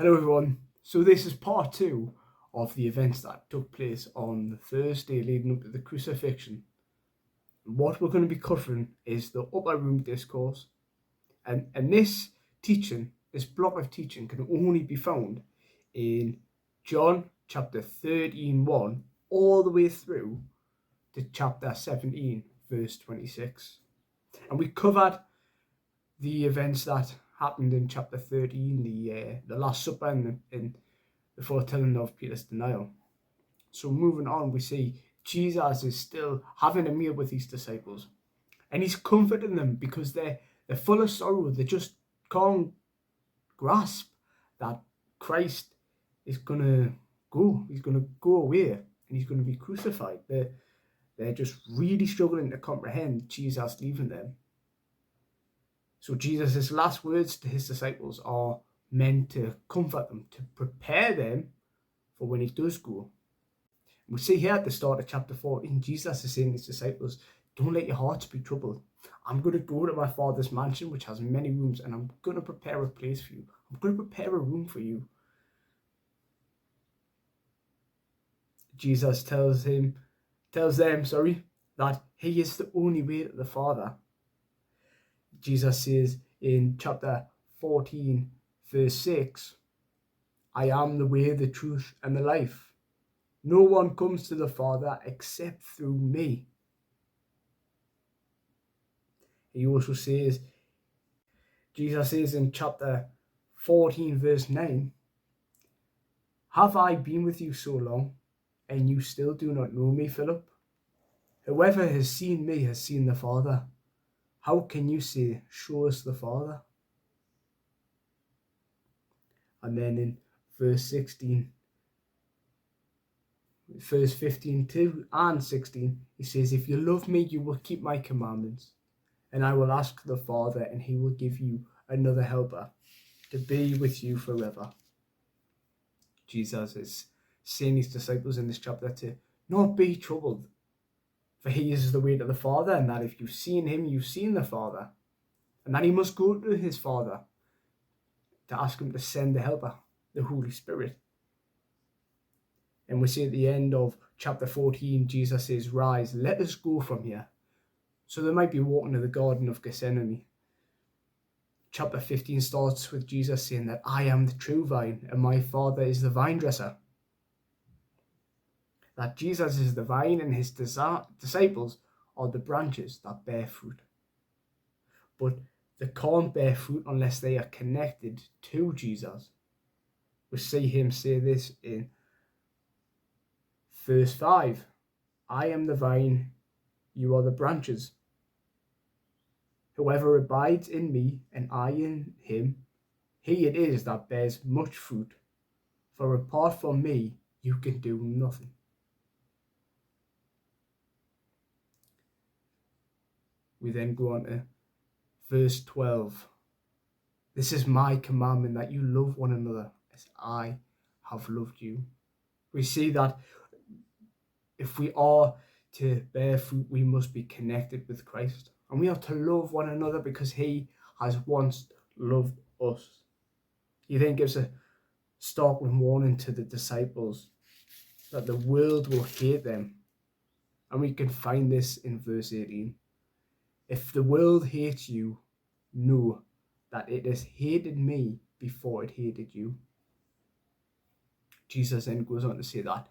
Hello everyone. So this is part 2 of the events that took place on the Thursday leading up to the crucifixion. And what we're going to be covering is the upper room discourse. And this block of teaching can only be found in John chapter 13:1 all the way through to chapter 17 verse 26. And we covered the events that happened in chapter 13, the Last Supper and the foretelling of Peter's denial. So moving on, we see Jesus is still having a meal with his disciples, and he's comforting them because they're full of sorrow. They just can't grasp that Christ is gonna go. He's gonna go away, and he's gonna be crucified. They're just really struggling to comprehend Jesus leaving them. So Jesus' last words to his disciples are meant to comfort them, to prepare them for when he does go. And we see here at the start of chapter 14, Jesus is saying to his disciples, don't let your hearts be troubled. I'm going to go to my Father's mansion, which has many rooms, and I'm going to prepare a place for you. I'm going to prepare a room for you. Jesus tells them, that he is the only way to the Father. Jesus says in chapter 14, verse 6, I am the way, the truth, and the life. No one comes to the Father except through me. He also says, Jesus says in chapter 14, verse 9, have I been with you so long, and you still do not know me, Philip? Whoever has seen me has seen the Father. How can you say, show us the Father? And then in verse 15 too and 16, he says, if you love me, you will keep my commandments, and I will ask the Father, and he will give you another helper to be with you forever. Jesus is saying his disciples in this chapter to not be troubled, for he is the way to the Father, and that if you've seen him, you've seen the Father, and that he must go to his Father to ask him to send the helper, the Holy Spirit. And we see at the end of chapter 14, Jesus says, rise, let us go from here. So they might be walking to the Garden of Gethsemane. Chapter 15 starts with Jesus saying that I am the true vine and my Father is the vine dresser. That Jesus is the vine and his disciples are the branches that bear fruit. But they can't bear fruit unless they are connected to Jesus. We see him say this in verse 5. I am the vine, you are the branches. Whoever abides in me and I in him, he it is that bears much fruit. For apart from me, you can do nothing. We then go on to verse 12. This is my commandment, that you love one another as I have loved you. We see that if we are to bear fruit, we must be connected with Christ. And we have to love one another because he has once loved us. He then gives a startling warning to the disciples that the world will hate them. And we can find this in verse 18. If the world hates you, know that it has hated me before it hated you. Jesus then goes on to say that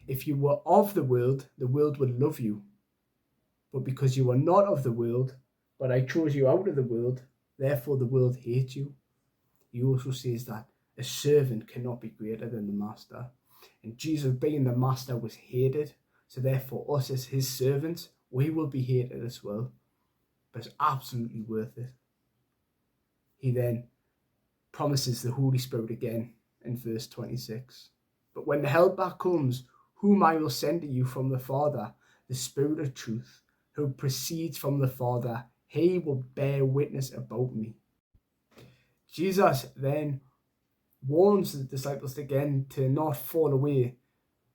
if you were of the world would love you. But because you are not of the world, but I chose you out of the world, therefore the world hates you. He also says that a servant cannot be greater than the master. And Jesus, being the master, was hated. So therefore us as his servants, we will be hated as well. But it's absolutely worth it. He then promises the Holy Spirit again in verse 26. But when the helper comes, whom I will send to you from the Father, the Spirit of truth, who proceeds from the Father, he will bear witness about me. Jesus then warns the disciples again to not fall away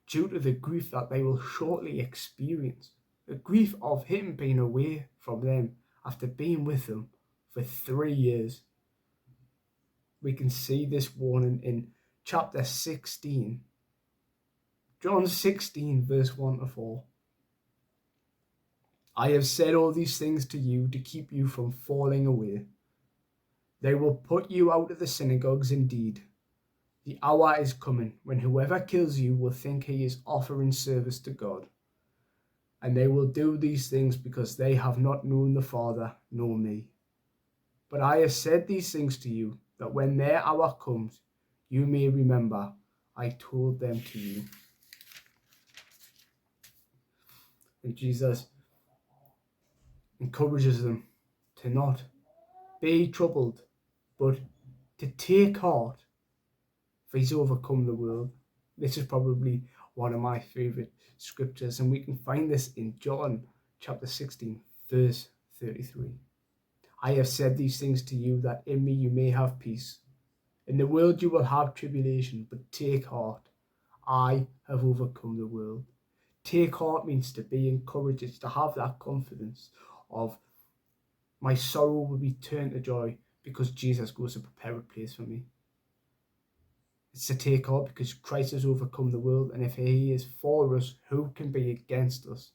due to the grief that they will shortly experience. The grief of him being away from them after being with them for 3 years. We can see this warning in chapter 16. John 16, verse 1 to 4. I have said all these things to you to keep you from falling away. They will put you out of the synagogues indeed. The hour is coming when whoever kills you will think he is offering service to God. And they will do these things because they have not known the Father nor me. But I have said these things to you, that when their hour comes, you may remember I told them to you. And Jesus encourages them to not be troubled, but to take heart, for he's overcome the world. This is probably one of my favourite scriptures, and we can find this in John chapter 16, verse 33. I have said these things to you, that in me you may have peace. In the world you will have tribulation, but take heart. I have overcome the world. Take heart means to be encouraged. It's to have that confidence of my sorrow will be turned to joy because Jesus goes to prepare a place for me. It's to take heart because Christ has overcome the world, and if he is for us, who can be against us?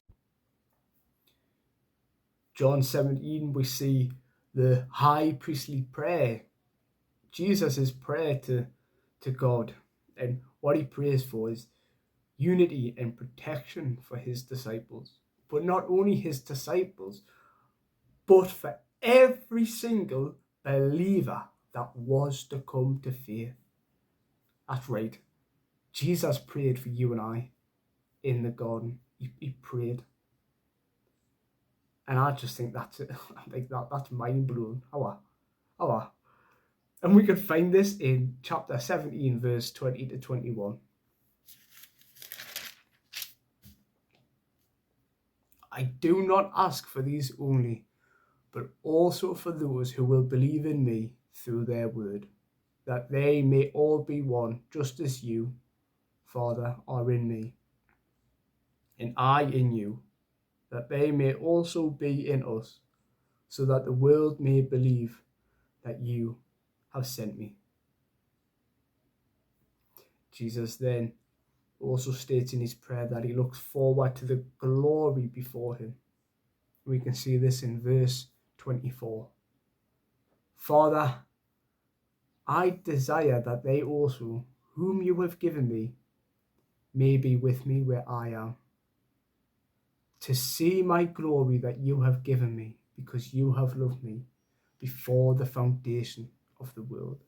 John 17, we see the high priestly prayer, Jesus' prayer to God, and what he prays for is unity and protection for his disciples. But not only his disciples, but for every single believer that was to come to faith. That's right. Jesus prayed for you and I in the garden. He prayed. And I just think that's it. I think that's mind blowing. And we can find this in chapter 17, verse 20 to 21. I do not ask for these only, but also for those who will believe in me through their word, that they may all be one, just as you, Father, are in me, and I in you, that they may also be in us, so that the world may believe that you have sent me. Jesus then also states in his prayer that he looks forward to the glory before him. We can see this in verse 24. Father, I desire that they also, whom you have given me, may be with me where I am, to see my glory that you have given me, because you have loved me before the foundation of the world.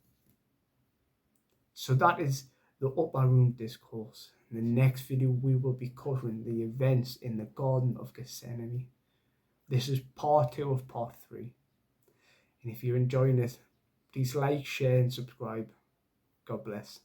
So that is the upper room discourse. In the next video, we will be covering the events in the Garden of Gethsemane. This is part 2 of part 3. And if you're enjoying it, please like, share, and subscribe. God bless.